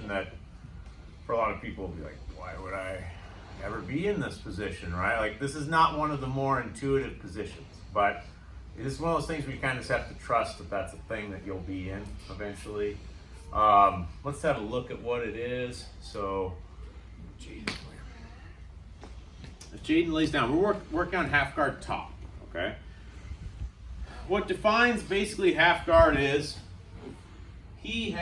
that for a lot of people will be like, why would I ever be in this position, right? Like, this is not one of the more intuitive positions, but it is one of those things where you kind of just have to trust that that's a thing that you'll be in eventually. Let's have a look at what it is. So, if Jaden lays down, we're working on half guard top, okay? What defines basically half guard is he's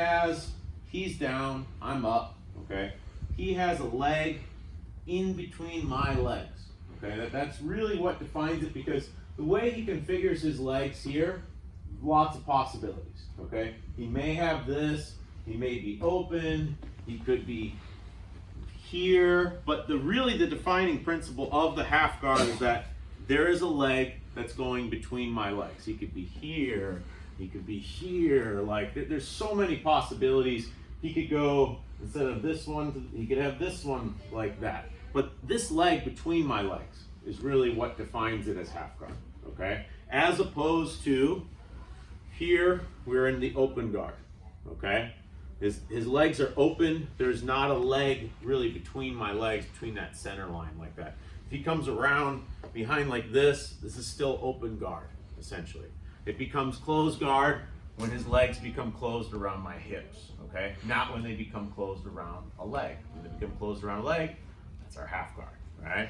down, I'm up, okay? He has a leg in between my legs, okay? That's really what defines it, because the way he configures his legs here, lots of possibilities, okay? He may have this, he may be open, he could be here, but really the defining principle of the half guard is that there is a leg that's going between my legs. He could be here, he could be here, like there's so many possibilities. He could go, instead of this one, he could have this one like that. But this leg between my legs is really what defines it as half guard, okay? As opposed to here, we're in the open guard, okay? His legs are open. There's not a leg really between my legs, between that center line like that. If he comes around behind like this is still open guard, essentially. It becomes closed guard when his legs become closed around my hips, okay? Not when they become closed around a leg. When they become closed around a leg, that's our half guard, right?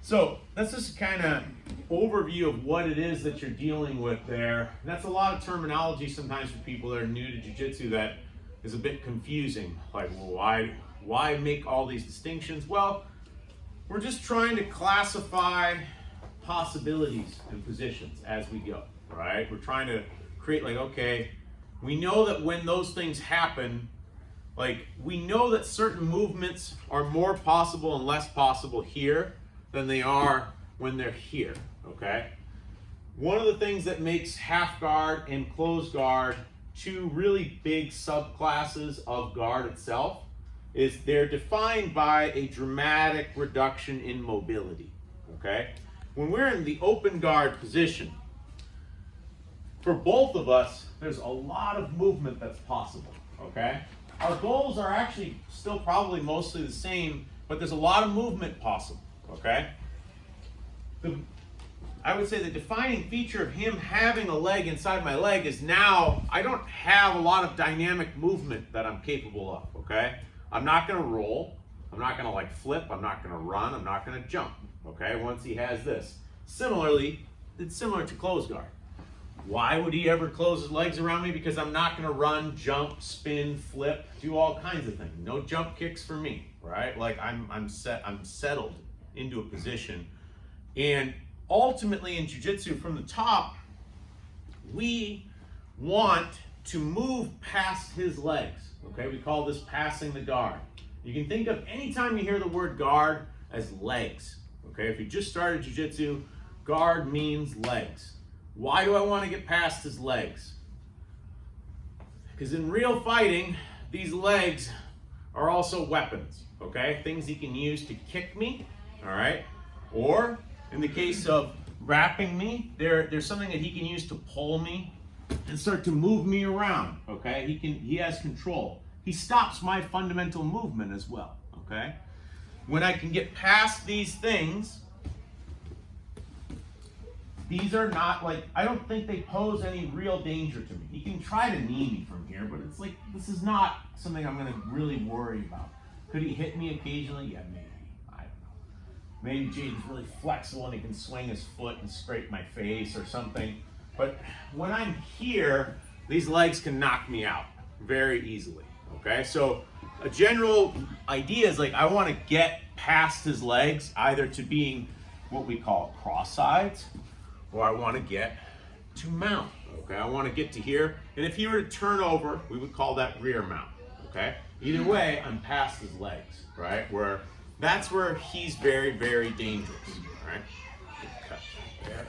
So that's just kind of overview of what it is that you're dealing with there. And that's a lot of terminology sometimes for people that are new to jiu-jitsu that is a bit confusing. Like, well, why make all these distinctions? Well, we're just trying to classify possibilities and positions as we go, right? We're trying to create like, okay, we know that when those things happen, like we know that certain movements are more possible and less possible here than they are when they're here, okay? One of the things that makes half guard and closed guard two really big subclasses of guard itself is they're defined by a dramatic reduction in mobility, okay? When we're in the open guard position, for both of us, there's a lot of movement that's possible, okay? Our goals are actually still probably mostly the same, but there's a lot of movement possible, okay? I would say the defining feature of him having a leg inside my leg is now I don't have a lot of dynamic movement that I'm capable of, okay? I'm not gonna roll, I'm not gonna like flip, I'm not gonna run, I'm not gonna jump, okay, once he has this. Similarly, it's similar to closed guard. Why would he ever close his legs around me? Because I'm not gonna run, jump, spin, flip, do all kinds of things. No jump kicks for me, right? Like I'm settled into a position. And ultimately in jiu-jitsu from the top, we want to move past his legs, okay? We call this passing the guard. You can think of anytime you hear the word guard as legs, okay? If you just started jiu-jitsu, guard means legs. Why do I want to get past his legs? Because in real fighting, these legs are also weapons, okay? Things he can use to kick me, all right? Or in the case of wrapping me, there's something that he can use to pull me and start to move me around, okay? He has control. He stops my fundamental movement as well, okay? When I can get past these things, these are not like, I don't think they pose any real danger to me. He can try to knee me from here, but it's like, this is not something I'm gonna really worry about. Could he hit me occasionally? Yeah, maybe. I don't know. Maybe Jaden's really flexible and he can swing his foot and scrape my face or something. But when I'm here, these legs can knock me out very easily, okay? So a general idea is like, I wanna get past his legs, either to being what we call cross sides, or I want to get to mount, okay? I want to get to here, and if he were to turn over, we would call that rear mount, okay? Either way, I'm past his legs, right? That's where he's very, very dangerous, right? Cut there.